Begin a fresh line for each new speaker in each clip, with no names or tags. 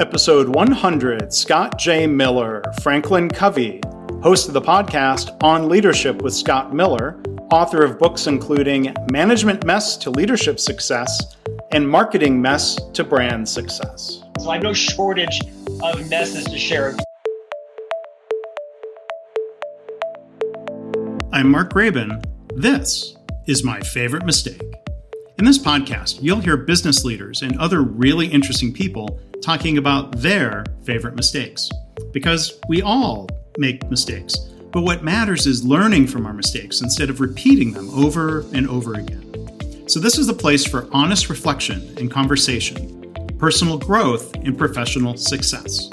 Episode 100, Scott J. Miller, FranklinCovey, host of the podcast On Leadership with Scott Miller, author of books including Management Mess to Leadership Success and Marketing Mess to Brand Success.
So I have no shortage of messes to share.
I'm Mark Graban. This is My Favorite Mistake. In this podcast, you'll hear business leaders and other really interesting people talking about their favorite mistakes. Because we all make mistakes, but what matters is learning from our mistakes instead of repeating them over and over again. So this is the place for honest reflection and conversation, personal growth and professional success.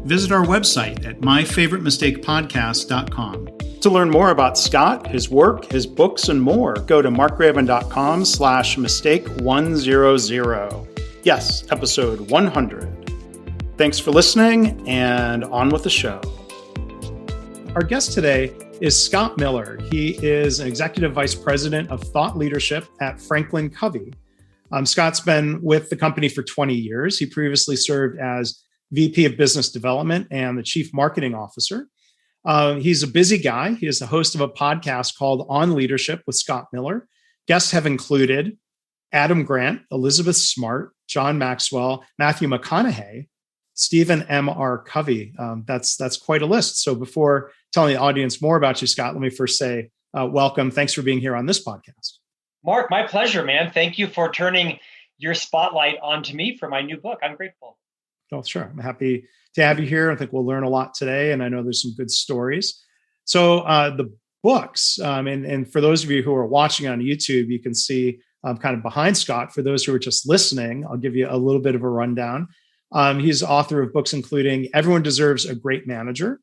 Visit our website at myfavoritemistakepodcast.com. To learn more about Scott, his work, his books, and more, go to markgraban.com/mistake100. Yes, episode 100. Thanks for listening, and on with the show. Our guest today is Scott Miller. He is an Executive Vice President of Thought Leadership at FranklinCovey. Scott's been with the company for 20 years. He previously served as VP of Business Development and the Chief Marketing Officer. He's a busy guy. He is the host of a podcast called On Leadership with Scott Miller. Guests have included Adam Grant, Elizabeth Smart, John Maxwell, Matthew McConaughey, Stephen M.R. Covey. That's quite a list. So before telling the audience more about you, Scott, let me first say welcome. Thanks for being here on this podcast.
Mark, my pleasure, man. Thank you for turning your spotlight onto me for my new book. I'm grateful.
Oh, sure. I'm happy to have you here. I think we'll learn a lot today, and I know there's some good stories. So the books, and for those of you who are watching on YouTube, you can see kind of behind Scott. For those who are just listening, I'll give you a little bit of a rundown. He's author of books including Everyone Deserves a Great Manager,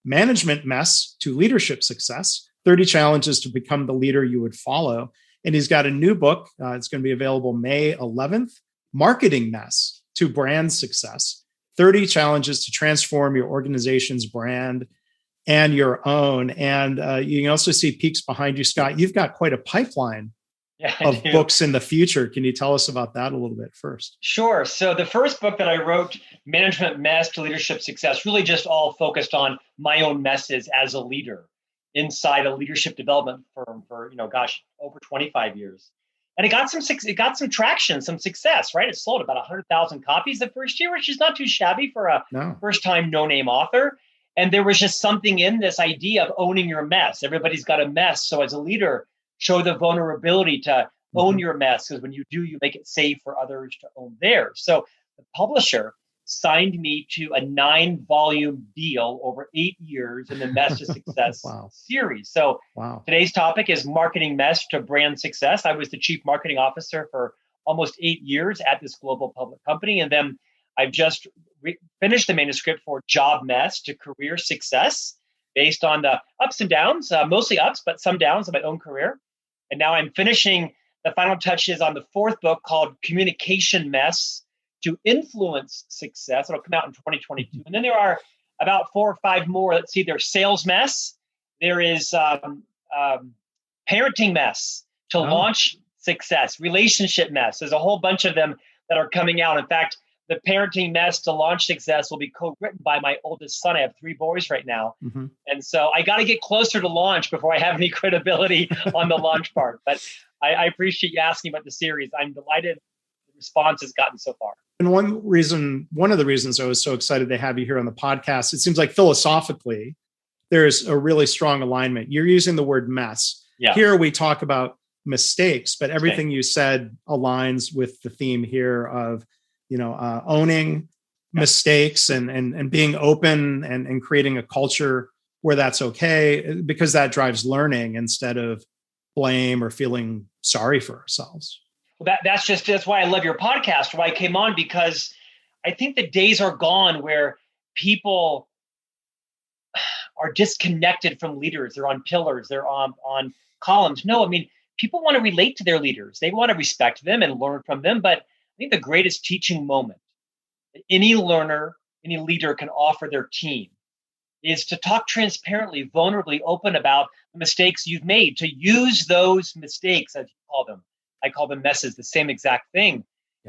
Management Mess to Leadership Success, 30 Challenges to Become the Leader You Would Follow. And he's got a new book. It's going to be available May 11th, Marketing Mess to Brand Success, 30 Challenges to Transform Your Organization's Brand and Your Own. And you can also see peeks behind you, Scott. You've got quite a pipeline of books in the future. Can you tell us about that a little bit first?
Sure. So the first book that I wrote, Management Mess to Leadership Success, really just all focused on my own messes as a leader inside a leadership development firm for, over 25 years. And it got some traction, some success, right? It sold about 100,000 copies the first year, which is not too shabby for a first-time no-name author. And there was just something in this idea of owning your mess. Everybody's got a mess. So as a leader, show the vulnerability to own your mess, because when you do, you make it safe for others to own theirs. So the publisher signed me to a 9-volume deal over 8 years in the Mess to Success series. So today's topic is Marketing Mess to Brand Success. I was the Chief Marketing Officer for almost 8 years at this global public company. And then I've just finished the manuscript for Job Mess to Career Success, based on the ups and downs, mostly ups, but some downs of my own career. And now I'm finishing the final touches on the fourth book called Communication Mess to Influence Success. It'll come out in 2022. And then there are about 4 or 5 more. Let's see, there's Sales Mess. There is Parenting Mess to Launch Success, Relationship Mess. There's a whole bunch of them that are coming out. In fact, the Parenting Mess to Launch Success will be co-written by my oldest son. I have 3 boys right now. And so I got to get closer to launch before I have any credibility on the launch part. But I appreciate you asking about the series. I'm delighted the response has gotten so far.
And one of the reasons I was so excited to have you here on the podcast, it seems like philosophically, there's a really strong alignment. You're using the word mess. Yeah. Here we talk about mistakes, but everything you said aligns with the theme here of, owning mistakes and being open and creating a culture where that's okay, because that drives learning instead of blame or feeling sorry for ourselves.
Well, that's why I love your podcast, why I came on, because I think the days are gone where people are disconnected from leaders. They're on pillars, they're on columns. No, people want to relate to their leaders. They want to respect them and learn from them. But I think the greatest teaching moment that any leader can offer their team is to talk transparently, vulnerably, open about the mistakes you've made, to use those mistakes, as you call them. I call them messes, the same exact thing,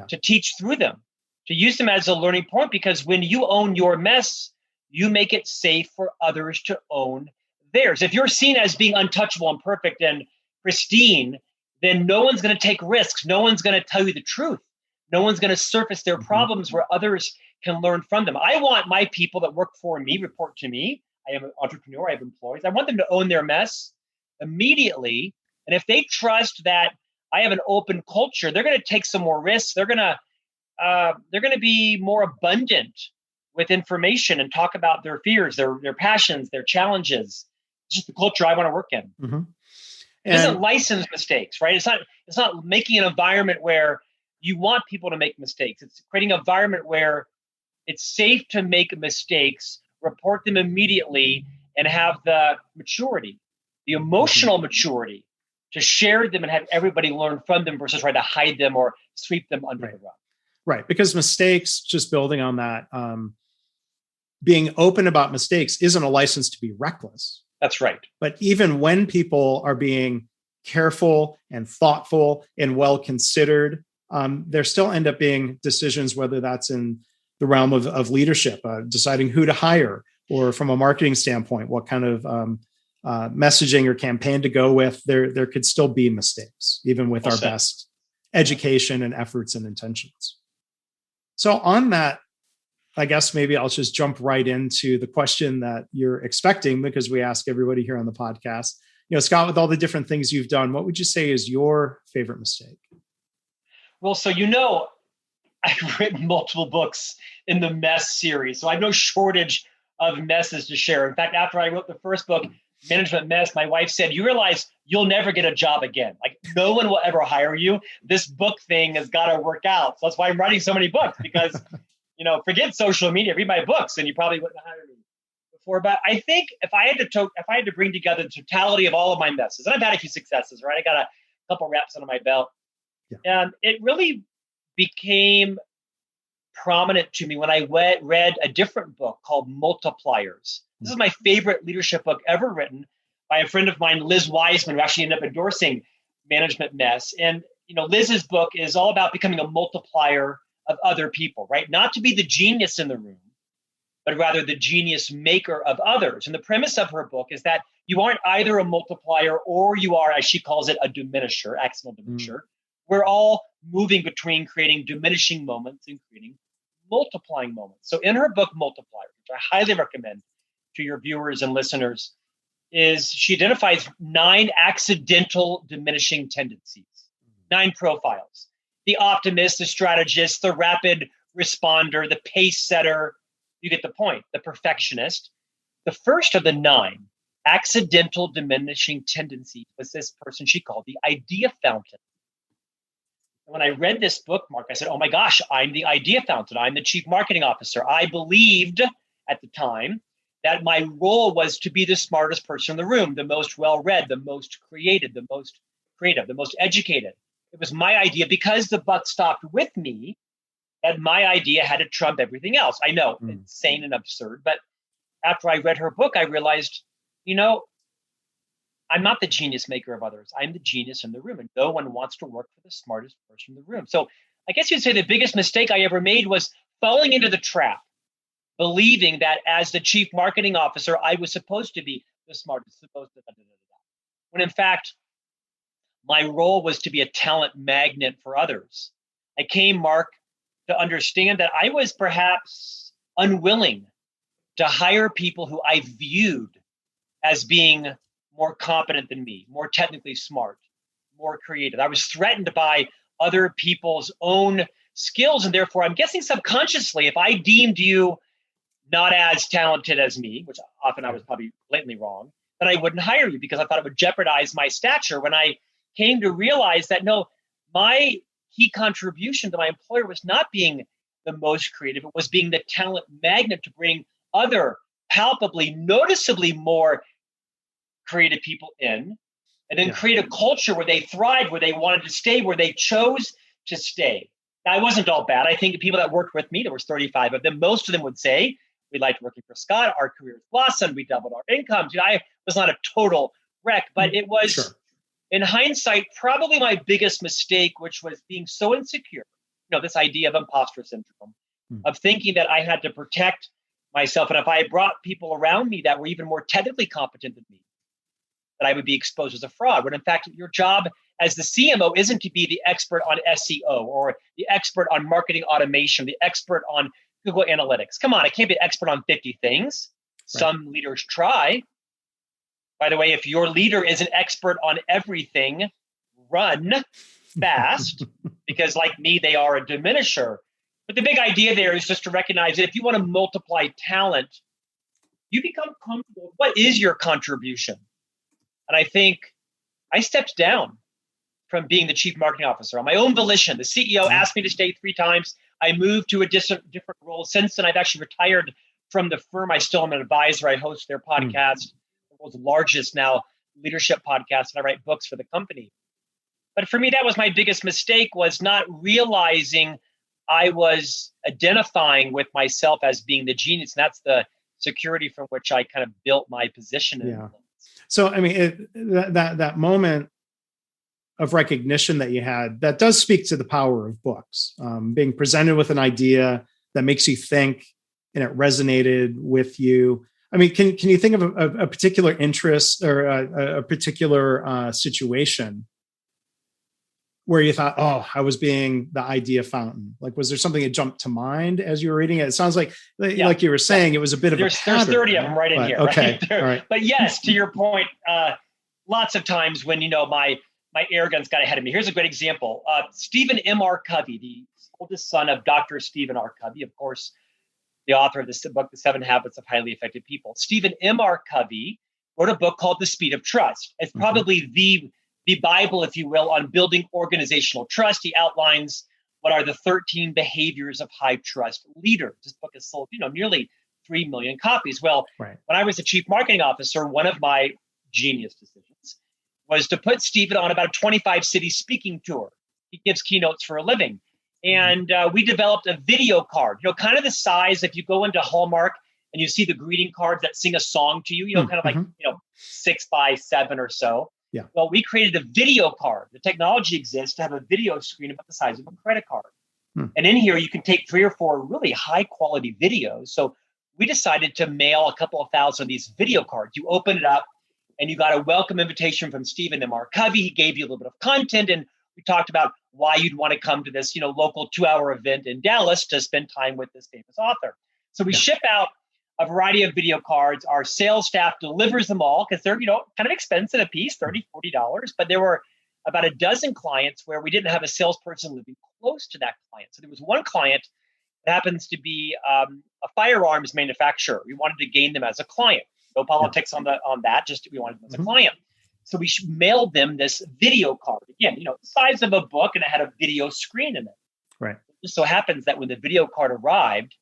to teach through them. to use them as a learning point, because when you own your mess, you make it safe for others to own theirs. If you're seen as being untouchable and perfect and pristine, then no one's going to take risks. No one's going to tell you the truth. No one's going to surface their problems where others can learn from them. I want my people that work for me, report to me. I am an entrepreneur. I have employees. I want them to own their mess immediately. And if they trust that I have an open culture, they're going to take some more risks. They're going to be more abundant with information and talk about their fears, their passions, their challenges. It's just the culture I want to work in.
Mm-hmm.
It doesn't license mistakes, right? It's not making an environment where you want people to make mistakes. It's creating an environment where it's safe to make mistakes, report them immediately, and have the maturity, the emotional maturity to share them and have everybody learn from them versus try to hide them or sweep them under the rug.
Right. Because mistakes, just building on that, being open about mistakes isn't a license to be reckless.
That's right.
But even when people are being careful and thoughtful and well considered, there still end up being decisions, whether that's in the realm of leadership, deciding who to hire, or from a marketing standpoint, what kind of messaging or campaign to go with. There could still be mistakes, even with our best education and efforts and intentions. So on that, I guess maybe I'll just jump right into the question that you're expecting, because we ask everybody here on the podcast. Scott, with all the different things you've done, what would you say is your favorite mistake?
Well, so I've written multiple books in the mess series, so I have no shortage of messes to share. In fact, after I wrote the first book, Management Mess, my wife said, "You realize you'll never get a job again. Like, no one will ever hire you. This book thing has got to work out." So that's why I'm writing so many books, because forget social media, read my books, and you probably wouldn't hire me before. But I think if I had to bring together the totality of all of my messes, and I've had a few successes, right? I got a couple reps under my belt. Yeah. And it really became prominent to me when I read a different book called Multipliers. This is my favorite leadership book ever written by a friend of mine, Liz Wiseman, who actually ended up endorsing Management Mess. And Liz's book is all about becoming a multiplier of other people, right? Not to be the genius in the room, but rather the genius maker of others. And the premise of her book is that you aren't either a multiplier or you are, as she calls it, a diminisher, accidental diminisher. We're all moving between creating diminishing moments and creating multiplying moments. So in her book, Multipliers, which I highly recommend to your viewers and listeners, is she identifies 9 accidental diminishing tendencies, 9 profiles: the optimist, the strategist, the rapid responder, the pace setter. You get the point. The perfectionist. The first of the 9 accidental diminishing tendencies was this person she called the idea fountain. And when I read this book, Mark, I said, oh my gosh, I'm the idea fountain. I'm the chief marketing officer. I believed at the time that my role was to be the smartest person in the room, the most well-read, the most creative, the most educated. It was my idea, because the buck stopped with me, that my idea had to trump everything else. I know, insane and absurd. But after I read her book, I realized, I'm not the genius maker of others. I'm the genius in the room, and no one wants to work for the smartest person in the room. So I guess you'd say the biggest mistake I ever made was falling into the trap, believing that as the chief marketing officer, I was supposed to be the smartest, when in fact, my role was to be a talent magnet for others. I came, Mark, to understand that I was perhaps unwilling to hire people who I viewed as being more competent than me, more technically smart, more creative. I was threatened by other people's own skills. And therefore, I'm guessing subconsciously, if I deemed you not as talented as me, which often I was probably blatantly wrong, then I wouldn't hire you, because I thought it would jeopardize my stature. When I came to realize that, no, my key contribution to my employer was not being the most creative. It was being the talent magnet to bring other palpably, noticeably more creative people in, and then create a culture where they thrived, where they wanted to stay, where they chose to stay. Now, it wasn't all bad. I think the people that worked with me, there was 35 of them, most of them would say, we liked working for Scott, our careers blossomed, we doubled our incomes. I was not a total wreck, but it was, in hindsight, probably my biggest mistake, which was being so insecure. this idea of imposter syndrome,
Hmm.
of thinking that I had to protect myself. And if I brought people around me that were even more technically competent than me, that I would be exposed as a fraud. When in fact, your job as the CMO isn't to be the expert on SEO or the expert on marketing automation, the expert on Google Analytics. Come on, I can't be an expert on 50 things.
Right.
Some leaders try. By the way, if your leader is an expert on everything, run fast, because like me, they are a diminisher. But the big idea there is just to recognize that if you want to multiply talent, you become comfortable with what is your contribution. And I think I stepped down from being the chief marketing officer on my own volition. The CEO asked me to stay 3 times. I moved to a different role. Since then, I've actually retired from the firm. I still am an advisor. I host their podcast, the world's largest now leadership podcast, and I write books for the company. But for me, that was my biggest mistake, was not realizing I was identifying with myself as being the genius. And that's the security from which I kind of built my position.
Yeah. So, I mean, that moment of recognition that you had, that does speak to the power of books. Being presented with an idea that makes you think and it resonated with you. I mean, can you think of a particular interest or a particular situation where you thought, oh, I was being the idea fountain? Like, was there something that jumped to mind as you were reading it? It sounds like you were saying, it was a bit of a pattern.
There's 30 of them right in here.
Okay.
Right?
All right.
But yes, to your point, lots of times when, my arrogance got ahead of me. Here's a great example. Stephen M.R. Covey, the oldest son of Dr. Stephen R. Covey, of course, the author of this book, The 7 Habits of Highly Effective People. Stephen M.R. Covey wrote a book called The Speed of Trust. It's probably the Bible, if you will, on building organizational trust. He outlines what are the 13 behaviors of high trust leaders. This book has sold, nearly 3 million copies. Well, when I was the chief marketing officer, one of my genius decisions was to put Stephen on about a 25-city speaking tour. He gives keynotes for a living. And we developed a video card, kind of the size, if you go into Hallmark and you see the greeting cards that sing a song to you, kind of like, 6 by 7 or so.
Yeah.
Well, we created a video card. The technology exists to have a video screen about the size of a credit card. And in here, you can take 3 or 4 really high quality videos. So we decided to mail a couple of thousand of these video cards. You open it up and you got a welcome invitation from Stephen M.R. Covey. He gave you a little bit of content, and we talked about why you'd want to come to this, local 2-hour event in Dallas to spend time with this famous author. So we ship out a variety of video cards. Our sales staff delivers them all because they're, kind of expensive a piece, $30, $40. But there were about a dozen clients where we didn't have a salesperson living close to that client. So there was one client that happens to be a firearms manufacturer. We wanted to gain them as a client. No politics on that. Just we wanted them as a client. So we mailed them this video card. Again, the size of a book, and it had a video screen in it.
Right.
It just so happens that when the video card arrived,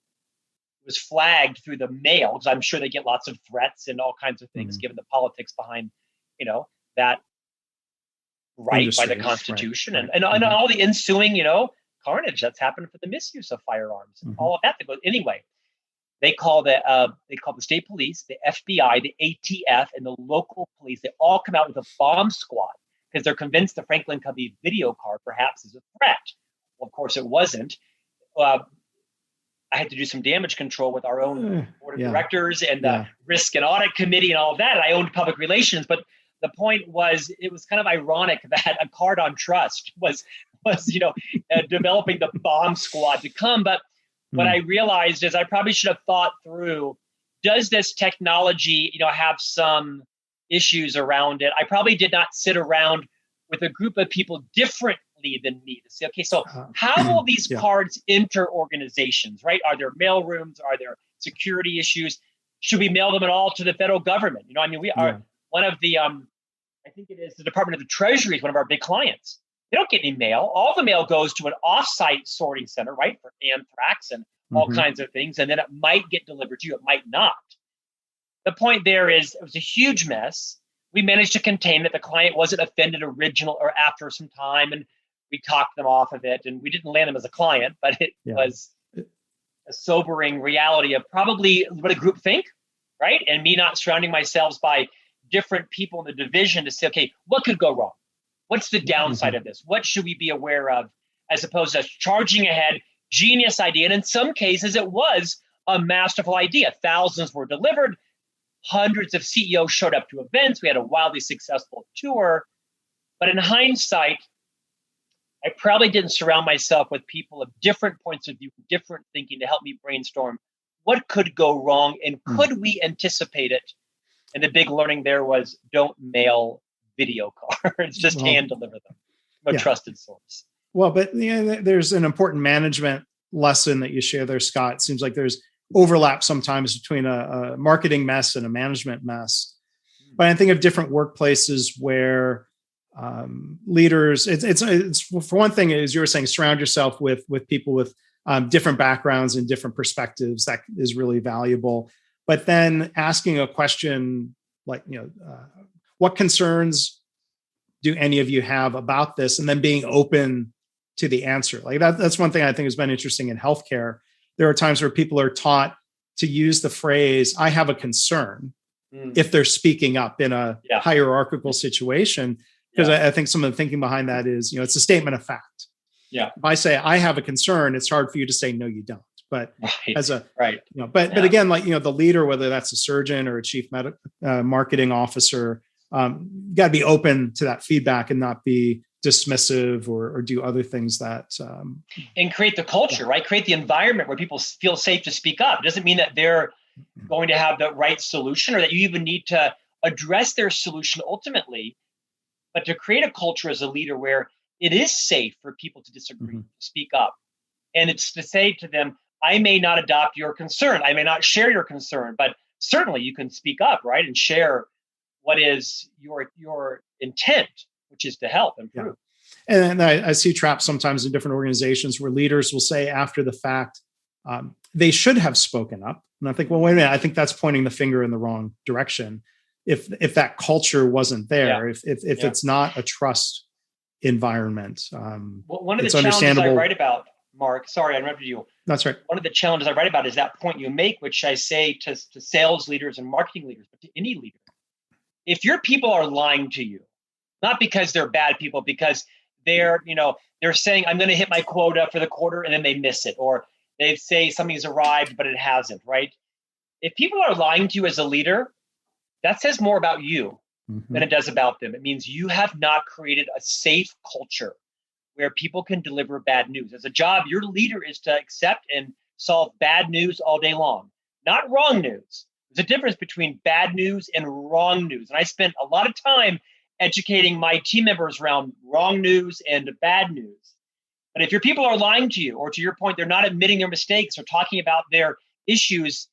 it was flagged through the mail, because I'm sure they get lots of threats and all kinds of things, given the politics behind, that right
industry,
by the Constitution and all the ensuing, carnage that's happened for the misuse of firearms and all of that. That goes anyway. They call the state police, the FBI, the ATF, and the local police. They all come out with a bomb squad because they're convinced the FranklinCovey video card perhaps is a threat. Well, of course, it wasn't. I had to do some damage control with our own board of directors and the risk and audit committee and all of that. And I owned public relations. But the point was, it was kind of ironic that a card on trust was developing the bomb squad to come. But what I realized is I probably should have thought through, does this technology, have some issues around it? I probably did not sit around with a group of people differently than me to say, okay, so how will these cards enter organizations, right? Are there mail rooms? Are there security issues? Should we mail them at all to the federal government? We are one of the, I think it is the Department of the Treasury is one of our big clients. They don't get any mail. All the mail goes to an off-site sorting center, right, for anthrax and all kinds of things. And then it might get delivered to you. It might not. The point there is it was a huge mess. We managed to contain it. The client wasn't offended original or after some time, and we talked them off of it. And we didn't land them as a client, but it was a sobering reality of probably what a group think, right? And me not surrounding myself by different people in the division to say, okay, what could go wrong? What's the downside of this? What should we be aware of as opposed to charging ahead, genius idea. And in some cases, it was a masterful idea. Thousands were delivered. Hundreds of CEOs showed up to events. We had a wildly successful tour. But in hindsight, I probably didn't surround myself with people of different points of view, different thinking to help me brainstorm what could go wrong and could we anticipate it? And the big learning there was don't mail video cards, just hand deliver them from a trusted source.
Well, but there's an important management lesson that you share there, Scott. It seems like there's overlap sometimes between a marketing mess and a management mess. But I think of different workplaces where leaders, it's for one thing, as you were saying, surround yourself with people with different backgrounds and different perspectives. That is really valuable. But then asking a question like, what concerns do any of you have about this? And then being open to the answer. Like that's one thing I think has been interesting in healthcare. There are times where people are taught to use the phrase, I have a concern, if they're speaking up in a hierarchical situation. Because I think some of the thinking behind that is, it's a statement of fact.
Yeah.
If I say I have a concern, it's hard for you to say, no, you don't. But as a,
right.
But again, like, the leader, whether that's a surgeon or a chief marketing officer, you got to be open to that feedback and not be dismissive or do other things that.
And create the culture, right? Create the environment where people feel safe to speak up. It doesn't mean that they're going to have the right solution or that you even need to address their solution ultimately, but to create a culture as a leader where it is safe for people to disagree, to speak up. And it's to say to them, I may not adopt your concern. I may not share your concern, but certainly you can speak up, right? And share what is your intent, which is to help improve.
Yeah. And I see traps sometimes in different organizations where leaders will say after the fact, they should have spoken up. And I think, well, wait a minute, I think that's pointing the finger in the wrong direction. If that culture wasn't there, if it's not a trust environment.
One of the challenges I write about, Mark, sorry, I interrupted you.
That's right.
One of the challenges I write about is that point you make, which I say to sales leaders and marketing leaders, but to any leader. If your people are lying to you, not because they're bad people, because they're saying, I'm going to hit my quota for the quarter and then they miss it, or they say something's arrived, but it hasn't, right? If people are lying to you as a leader, that says more about you than it does about them. It means you have not created a safe culture where people can deliver bad news. As a job, your leader is to accept and solve bad news all day long, not wrong news. There's a difference between bad news and wrong news. And I spent a lot of time educating my team members around wrong news and bad news. But if your people are lying to you, or to your point, they're not admitting their mistakes or talking about their issues,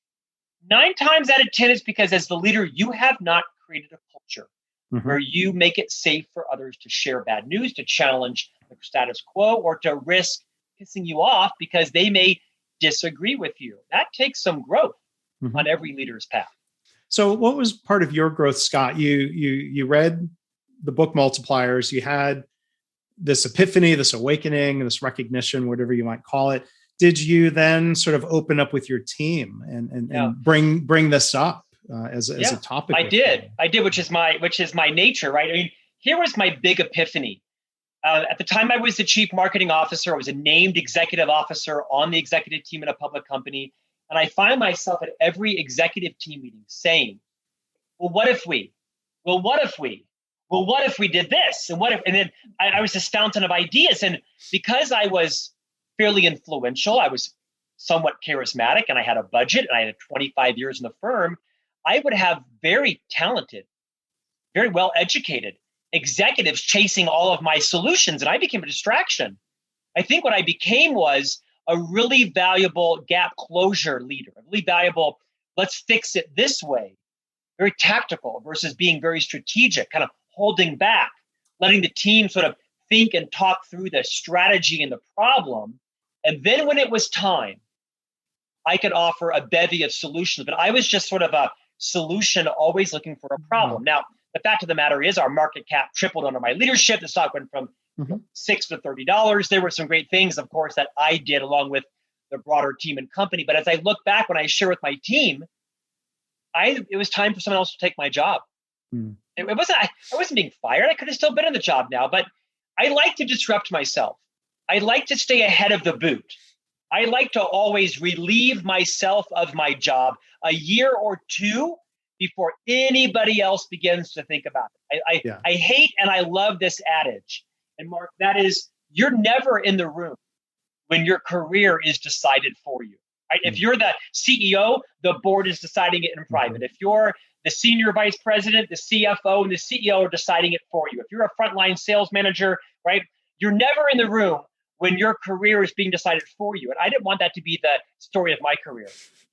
9 times out of 10, it's because as the leader, you have not created a culture where you make it safe for others to share bad news, to challenge the status quo, or to risk pissing you off because they may disagree with you. That takes some growth on every leader's path.
So what was part of your growth, Scott? You read the book Multipliers. You had this epiphany, this awakening, this recognition, whatever you might call it. Did you then sort of open up with your team and bring this up as a topic?
I did, which is my nature, right? I mean, here was my big epiphany. At the time I was the chief marketing officer, I was a named executive officer on the executive team in a public company. And I find myself at every executive team meeting saying, well, what if we? Well, what if we? Well, what if we did this? And what if? And then I was this fountain of ideas. And because I was fairly influential, I was somewhat charismatic, and I had a budget, and I had 25 years in the firm, I would have very talented, very well-educated executives chasing all of my solutions, and I became a distraction. I think what I became was a really valuable gap closure leader, a really valuable, let's fix it this way, very tactical versus being very strategic, kind of holding back, letting the team sort of think and talk through the strategy and the problem. And then when it was time, I could offer a bevy of solutions, but I was just sort of a solution, always looking for a problem. Now, the fact of the matter is our market cap tripled under my leadership. The stock went from $6 to $30. There were some great things, of course, that I did along with the broader team and company. But as I look back, when I share with my team, it was time for someone else to take my job. It wasn't, I wasn't being fired. I could have still been in the job now, but I like to disrupt myself. I like to stay ahead of the boot. I like to always relieve myself of my job a year or two before anybody else begins to think about it. I hate and I love this adage. And Mark, that is, you're never in the room when your career is decided for you. Right? If you're the CEO, the board is deciding it in private. If you're the senior vice president, the CFO, and the CEO are deciding it for you. If you're a frontline sales manager, right, you're never in the room when your career is being decided for you. And I didn't want that to be the story of my career.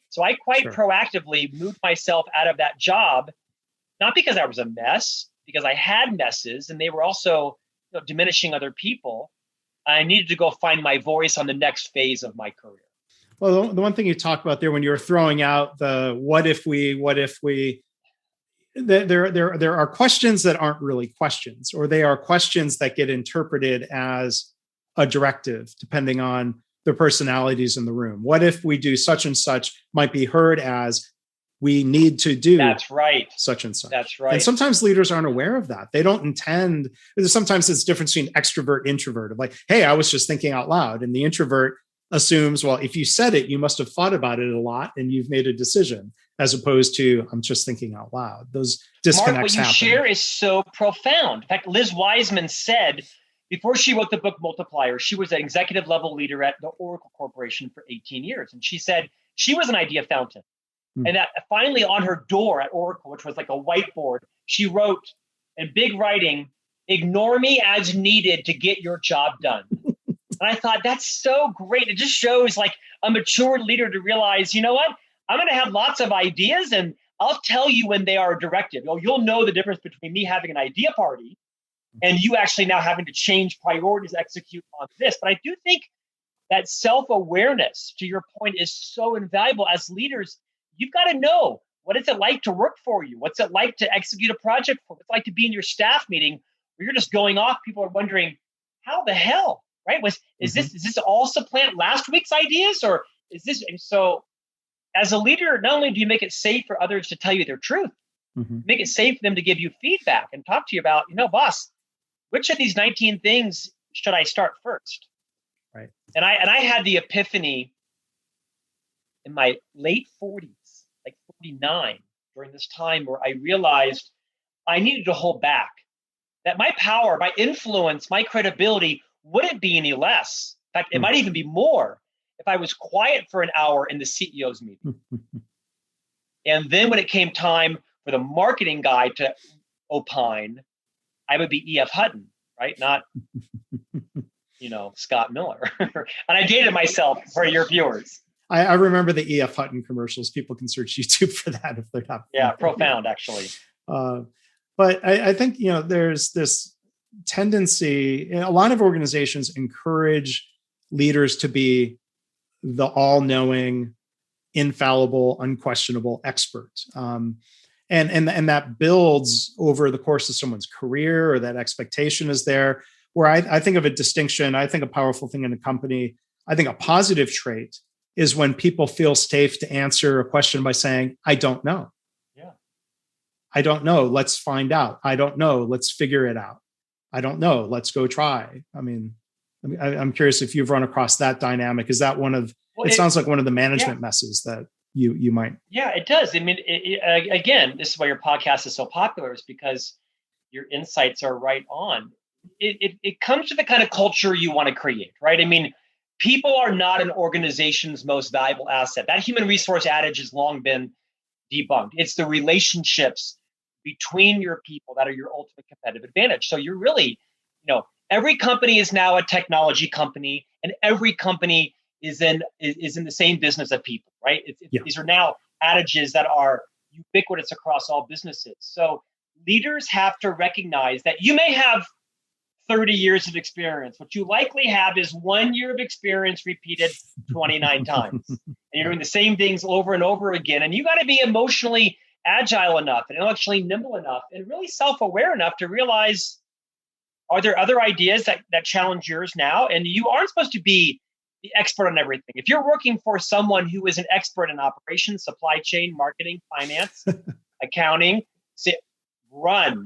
So I quite proactively moved myself out of that job, not because I was a mess, because I had messes and they were also diminishing other people. I needed to go find my voice on the next phase of my career.
Well, the one thing you talked about there when you were throwing out the what if we, there are questions that aren't really questions, or they are questions that get interpreted as a directive depending on the personalities in the room. What if we do such and such might be heard as we need to do such and such.
That's right.
And sometimes leaders aren't aware of that. They don't intend, sometimes it's difference between extrovert, introvert, of like, hey, I was just thinking out loud. And the introvert assumes, well, if you said it, you must have thought about it a lot and you've made a decision, as opposed to, I'm just thinking out loud. Those disconnects
Mark, what you
happen.
share is so profound. In fact, Liz Wiseman said, before she wrote the book Multiplier, she was an executive level leader at the Oracle Corporation for 18 years. And she said she was an idea fountain. And that finally on her door at Oracle, which was like a whiteboard, she wrote in big writing, "Ignore me as needed to get your job done." And I thought, that's so great. It just shows like a mature leader to realize, you know what? I'm going to have lots of ideas and I'll tell you when they are directive. You'll know the difference between me having an idea party and you actually now having to change priorities, execute on this. But I do think that self-awareness, to your point, is so invaluable. As leaders, you've got to know, what is it like to work for you? What's it like to execute a project for you? What's it like to be in your staff meeting where you're just going off? People are wondering, how the hell, right? Is this all supplant last week's ideas, or is this? And so as a leader, not only do you make it safe for others to tell you their truth, make it safe for them to give you feedback and talk to you about, boss, which of these 19 things should I start first?
Right.
And I had the epiphany in my late 40s, like 49, during this time where I realized I needed to hold back, that my power, my influence, my credibility wouldn't be any less. In fact, it might even be more if I was quiet for an hour in the CEO's meeting. And then when it came time for the marketing guy to opine, I would be E.F. Hutton, right? Not, Scott Miller. And I dated myself for your viewers.
I remember the E.F. Hutton commercials. People can search YouTube for that if they're not.
Yeah, profound, actually.
But I think, there's this tendency, a lot of organizations encourage leaders to be the all-knowing, infallible, unquestionable expert. And that builds over the course of someone's career, or that expectation is there, where I think of a distinction. I think a powerful thing in a company, I think a positive trait is when people feel safe to answer a question by saying, I don't know.
Yeah.
I don't know. Let's find out. I don't know. Let's figure it out. I don't know. Let's go try. I mean, I'm curious if you've run across that dynamic. Is that it sounds like one of the management messes that you might.
Yeah, it does. I mean, again, this is why your podcast is so popular, is because your insights are right on. It comes to the kind of culture you want to create, right? I mean, people are not an organization's most valuable asset. That human resource adage has long been debunked. It's the relationships between your people that are your ultimate competitive advantage. So you're really, every company is now a technology company, and every company is in the same business of people, right? These are now adages that are ubiquitous across all businesses. So leaders have to recognize that you may have 30 years of experience. What you likely have is 1 year of experience repeated 29 times. And you're doing the same things over and over again. And you got to be emotionally agile enough and intellectually nimble enough and really self-aware enough to realize, are there other ideas that challenge yours now? And you aren't supposed to be the expert on everything. If you're working for someone who is an expert in operations, supply chain, marketing, finance, accounting, run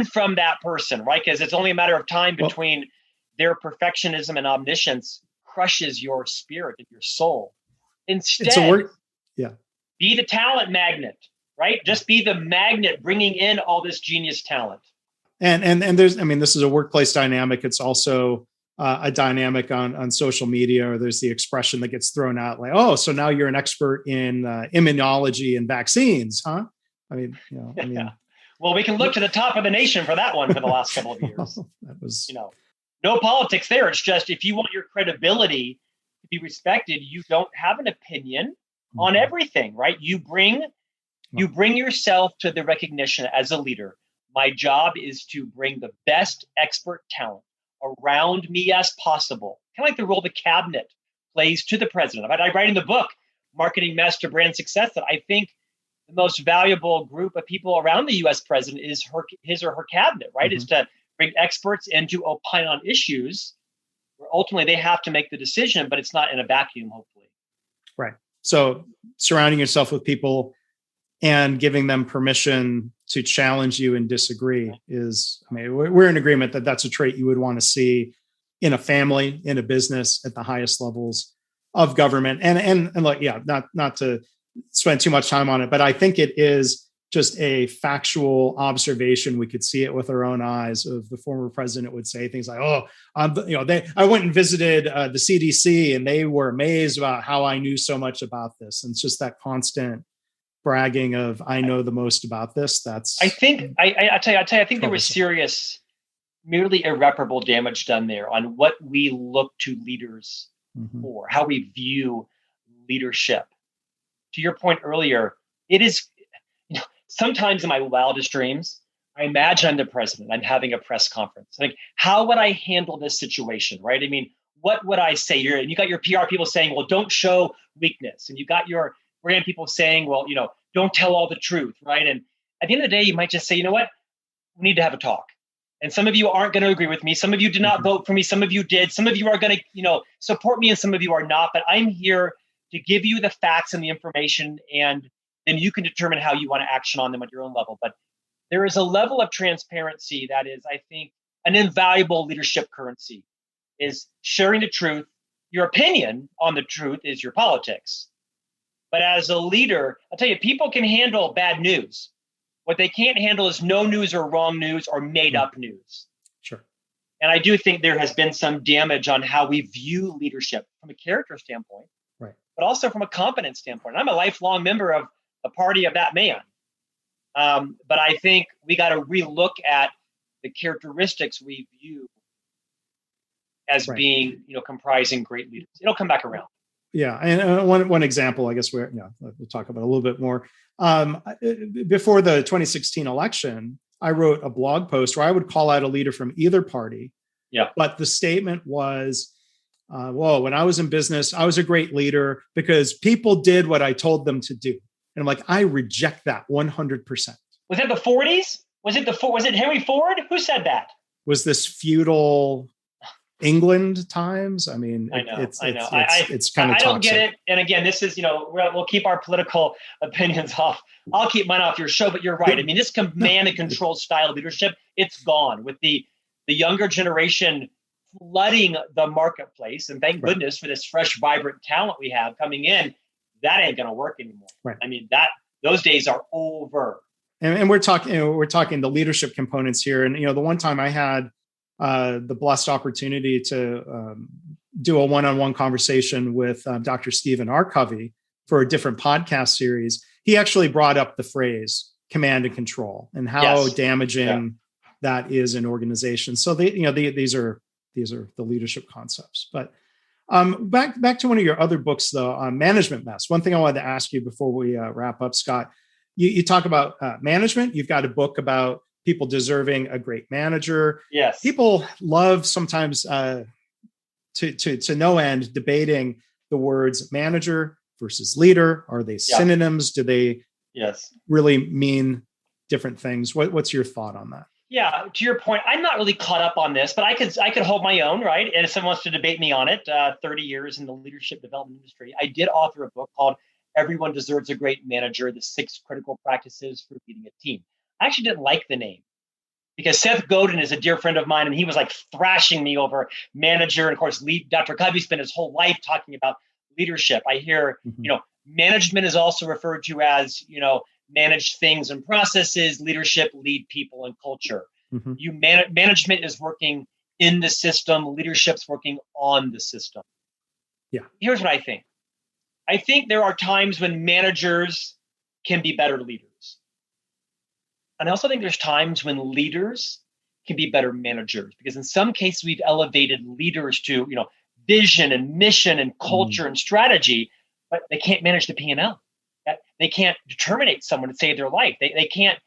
from that person, right? Because it's only a matter of time between their perfectionism and omniscience crushes your spirit and your soul.
It's a
Instead,
word. Yeah.
be the talent magnet, right? Just be the magnet bringing in all this genius talent.
And there's, I mean, this is a workplace dynamic. It's also a dynamic on social media, or there's the expression that gets thrown out like, oh, so now you're an expert in immunology and vaccines, huh? I mean,
Yeah. Well, we can look to the top of the nation for that one for the last couple of years.
That was,
no politics there. It's just, if you want your credibility to be respected, you don't have an opinion on everything, right? You bring yourself to the recognition as a leader. My job is to bring the best expert talent around me as possible. Kind of like the role the cabinet plays to the president. I write in the book, Marketing Master Brand Success, that I think the most valuable group of people around the US president is his or her cabinet, right? Is to bring experts in to opine on issues where ultimately they have to make the decision, but it's not in a vacuum, hopefully.
Right. So surrounding yourself with people and giving them permission to challenge you and disagree is, I mean, we're in agreement that that's a trait you would want to see in a family, in a business, at the highest levels of government. And like, yeah, not to spend too much time on it, but I think it is just a factual observation. We could see it with our own eyes. Of the former president would say things like, "Oh, I went and visited the CDC, and they were amazed about how I knew so much about this." And it's just that constant bragging of, "I know the most about this." That's,
I think, I tell you, I think there was serious, merely irreparable damage done there on what we look to leaders for, how we view leadership. To your point earlier, it is, sometimes in my wildest dreams, I imagine I'm the president, I'm having a press conference. Like, how would I handle this situation, right? I mean, what would I say? You got your PR people saying, well, don't show weakness. And you got your brand people saying, well, don't tell all the truth, right? And at the end of the day, you might just say, you know what? We need to have a talk. And some of you aren't going to agree with me. Some of you did not vote for me. Some of you did. Some of you are going to, support me, and some of you are not. But I'm here to give you the facts and the information, and then you can determine how you want to action on them at your own level. But there is a level of transparency that is, I think, an invaluable leadership currency, is sharing the truth. Your opinion on the truth is your politics. But as a leader, I'll tell you, people can handle bad news. What they can't handle is no news or wrong news or made up news.
Sure.
And I do think there has been some damage on how we view leadership from a character standpoint,
right,
but also from a competence standpoint. I'm a lifelong member of the party of that man. But I think we got to relook at the characteristics we view as being, comprising great leaders. It'll come back around.
Yeah, and one example, I guess, we'll talk about a little bit more. Before the 2016 election, I wrote a blog post where I would call out a leader from either party.
Yeah.
But the statement was, when I was in business, I was a great leader because people did what I told them to do. And I'm like, I reject that 100%.
Was it the 40s? Was it Henry Ford? Who said that?
Was this feudal England times? I mean,
I know.
It's kind of toxic.
I don't get it. And again, this is, we'll keep our political opinions off. I'll keep mine off your show, but you're right. I mean, this command and control style of leadership, it's gone with the younger generation flooding the marketplace. And thank goodness for this fresh, vibrant talent we have coming in. That ain't going to work anymore.
Right.
I mean, those days are over.
And we're talking the leadership components here. And, the one time I had the blessed opportunity to do a one-on-one conversation with Dr. Stephen R. Covey for a different podcast series, he actually brought up the phrase command and control and how damaging that is in organizations. So these are the leadership concepts. But back to one of your other books, though, on management mess. One thing I wanted to ask you before we wrap up, Scott, you talk about management. You've got a book about people deserving a great manager.
Yes.
People love sometimes to no end debating the words manager versus leader. Are they synonyms? Do they really mean different things? What's your thought on that?
Yeah, to your point, I'm not really caught up on this, but I could hold my own, right? And if someone wants to debate me on it, 30 years in the leadership development industry, I did author a book called Everyone Deserves a Great Manager, the 6 Critical Practices for Leading a Team. I actually didn't like the name. because Seth Godin is a dear friend of mine, and he was like thrashing me over manager. And of course, Dr. Covey spent his whole life talking about leadership. I hear, management is also referred to as, manage things and processes, leadership, lead people and culture. Management is working in the system, leadership's working on the system.
Yeah.
Here's what I think. I think there are times when managers can be better leaders. And I also think there's times when leaders can be better managers, because in some cases we've elevated leaders to, vision and mission and culture and strategy, but they can't manage the P&L. They can't determinate someone to save their life. They can't,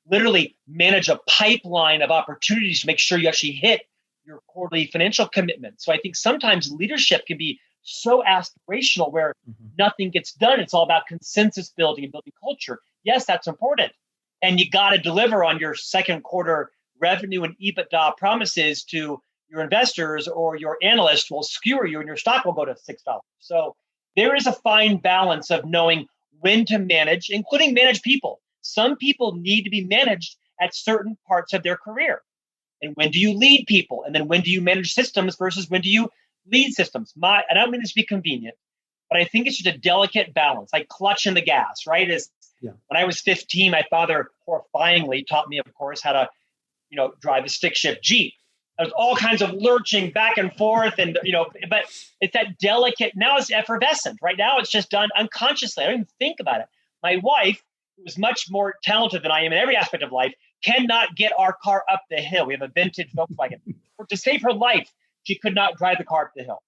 literally manage a pipeline of opportunities to make sure you actually hit your quarterly financial commitment. So I think sometimes leadership can be so aspirational where nothing gets done. It's all about consensus building and building culture. Yes, that's important. And you got to deliver on your second quarter revenue and EBITDA promises to your investors, or your analysts will skewer you and your stock will go to $6. So there is a fine balance of knowing when to manage, including manage people. Some people need to be managed at certain parts of their career. And when do you lead people? And then when do you manage systems versus when do you lead systems? I don't mean this to be convenient, but I think it's just a delicate balance, like clutching the gas, right? When I was 15, my father horrifyingly taught me, of course, how to, drive a stick shift Jeep. There's all kinds of lurching back and forth, and but it's that delicate. Now it's effervescent. Right now, it's just done unconsciously. I don't even think about it. My wife, who is much more talented than I am in every aspect of life, cannot get our car up the hill. We have a vintage Volkswagen. To save her life, she could not drive the car up the hill.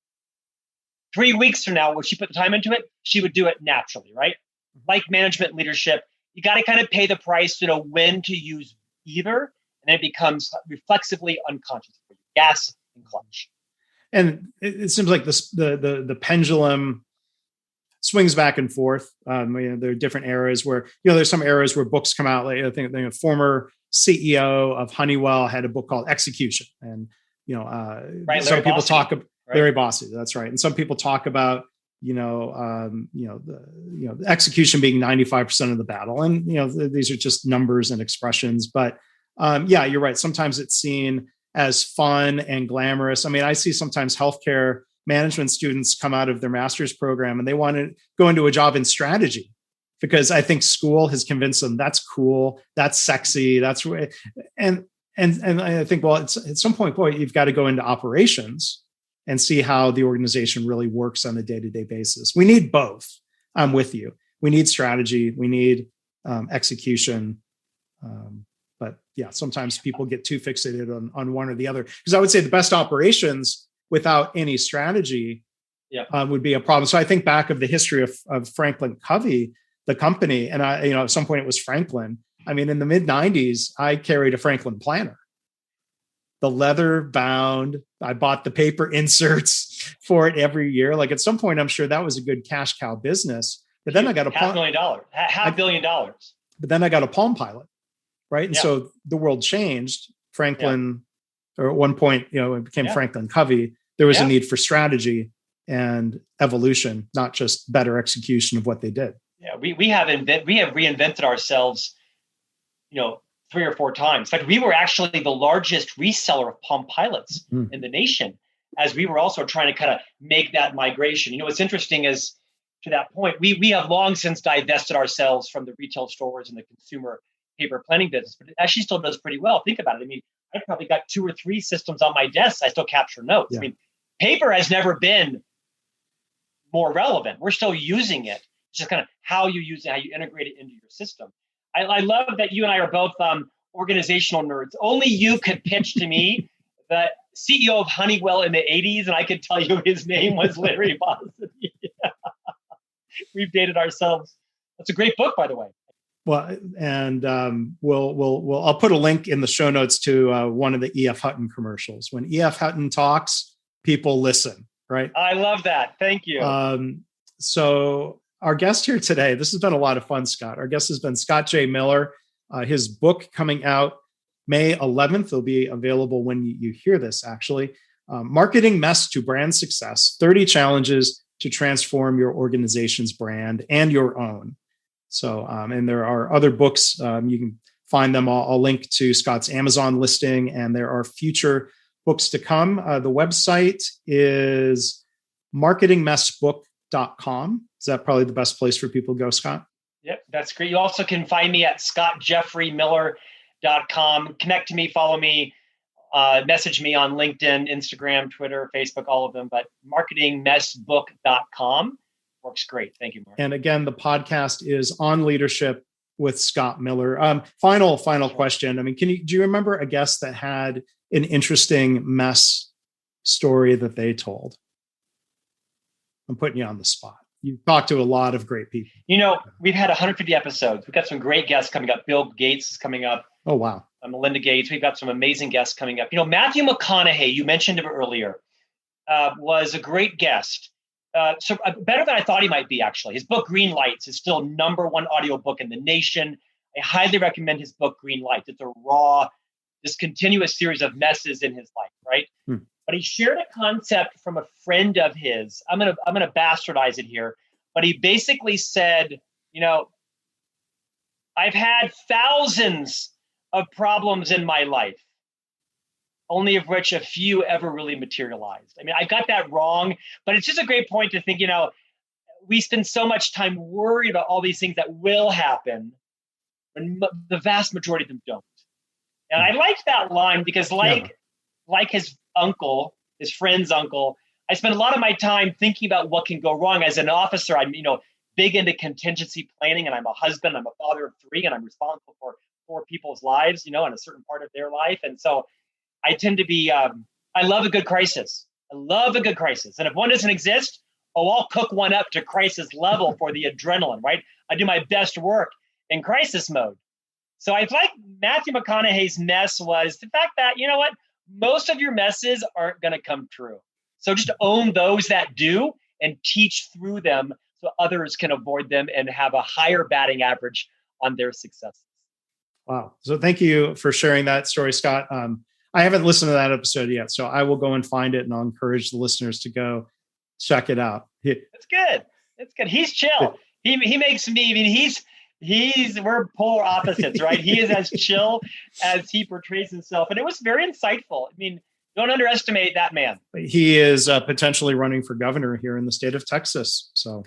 3 weeks from now, when she put the time into it, she would do it naturally, right? Like management leadership, you got to kind of pay the price to know when to use either. And then it becomes reflexively unconscious for you, gas and clutch.
And it seems like the pendulum swings back and forth. There are different eras where, there's some eras where books come out. Like I think the former CEO of Honeywell had a book called Execution. And, some people talk about Larry Bossy. That's right. And some people talk about, the execution being 95% of the battle. And, these are just numbers and expressions, but you're right. Sometimes it's seen as fun and glamorous. I mean, I see sometimes healthcare management students come out of their master's program and they want to go into a job in strategy because I think school has convinced them that's cool, that's sexy, that's right. And I think, well, it's at some point, boy, you've got to go into operations and see how the organization really works on a day-to-day basis. We need both. I'm with you. We need strategy. We need execution. But yeah, sometimes people get too fixated on one or the other. Because I would say the best operations without any strategy would be a problem. So I think back of the history of FranklinCovey, the company, and at some point it was Franklin. I mean, in the mid 90s, I carried a Franklin planner, the leather bound. I bought the paper inserts for it every year. Like at some point, I'm sure that was a good cash cow business. But then I got $500 million. But then I got a Palm Pilot. Right. And so the world changed. Franklin, or at one point, it became FranklinCovey. There was a need for strategy and evolution, not just better execution of what they did.
Yeah, we have reinvented ourselves, 3 or 4 times. In fact, we were actually the largest reseller of Palm Pilots in the nation, as we were also trying to kind of make that migration. What's interesting is, to that point, we have long since divested ourselves from the retail stores and the consumer paper planning business, but it actually still does pretty well. Think about it. I mean, I've probably got 2 or 3 systems on my desk. I still capture notes. Yeah. I mean, paper has never been more relevant. We're still using it. It's just kind of how you use it, how you integrate it into your system. I love that you and I are both organizational nerds. Only you could pitch to me the CEO of Honeywell in the 80s, and I could tell you his name was Larry Bossy. We've dated ourselves. That's a great book, by the way.
Well, and I'll put a link in the show notes to one of the E.F. Hutton commercials. When E.F. Hutton talks, people listen, right?
I love that. Thank you.
So our guest here today, this has been a lot of fun, Scott. Our guest has been Scott J. Miller. His book coming out May 11th. It'll be available when you hear this, actually. Marketing Mess to Brand Success, 30 Challenges to Transform Your Organization's Brand and Your Own. So, and there are other books. You can find them. I'll link to Scott's Amazon listing, and there are future books to come. The website is marketingmessbook.com. Is that probably the best place for people to go, Scott?
Yep, that's great. You also can find me at scottjeffreymiller.com. Connect to me, follow me, message me on LinkedIn, Instagram, Twitter, Facebook, all of them. But marketingmessbook.com works great. Thank you, Mark.
And again, the podcast is On Leadership with Scott Miller. Final question. I mean, do you remember a guest that had an interesting mess story that they told? I'm putting you on the spot. You've talked to a lot of great people.
We've had 150 episodes. We've got some great guests coming up. Bill Gates is coming up.
Oh, wow.
Melinda Gates. We've got some amazing guests coming up. Matthew McConaughey, you mentioned him earlier, was a great guest. So better than I thought he might be, actually. His book, Green Lights, is still #1 audiobook in the nation. I highly recommend his book, Green Lights. It's a raw, discontinuous series of messes in his life, right? But he shared a concept from a friend of his. I'm gonna bastardize it here, but he basically said, I've had thousands of problems in my life, only of which a few ever really materialized. I mean, I got that wrong, but it's just a great point to think, we spend so much time worried about all these things that will happen, when the vast majority of them don't. And I like that line because like his uncle, his friend's uncle, I spend a lot of my time thinking about what can go wrong. As an officer, I'm, big into contingency planning, and I'm a husband, I'm a father of 3, and I'm responsible for 4 people's lives, in a certain part of their life. And so I tend to be, I love a good crisis. I love a good crisis. And if one doesn't exist, I'll cook one up to crisis level for the adrenaline, right? I do my best work in crisis mode. So I like Matthew McConaughey's mess was the fact that, most of your messes aren't going to come true. So just own those that do and teach through them so others can avoid them and have a higher batting average on their successes.
Wow. So thank you for sharing that story, Scott. I haven't listened to that episode yet, so I will go and find it, and I'll encourage the listeners to go check it out.
It's good. It's good. He's chill. He makes me, we're polar opposites, right? He is as chill as he portrays himself. And it was very insightful. I mean, don't underestimate that man.
He is potentially running for governor here in the state of Texas. So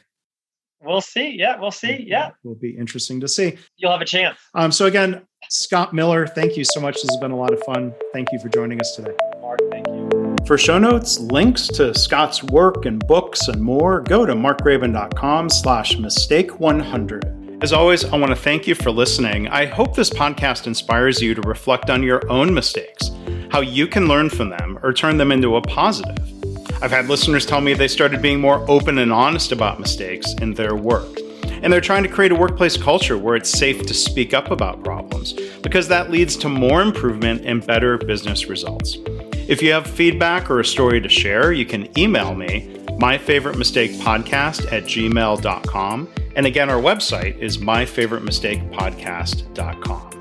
we'll see. Yeah, we'll see. Yeah.
It will be interesting to see.
You'll have a chance.
So again, Scott Miller, thank you so much. This has been a lot of fun. Thank you for joining us today.
Mark, thank you.
For show notes, links to Scott's work and books and more, go to markgraban.com/mistake100. As always, I want to thank you for listening. I hope this podcast inspires you to reflect on your own mistakes, how you can learn from them or turn them into a positive. I've had listeners tell me they started being more open and honest about mistakes in their work. And they're trying to create a workplace culture where it's safe to speak up about problems, because that leads to more improvement and better business results. If you have feedback or a story to share, you can email me, myfavoritemistakepodcast@gmail.com. And again, our website is myfavoritemistakepodcast.com.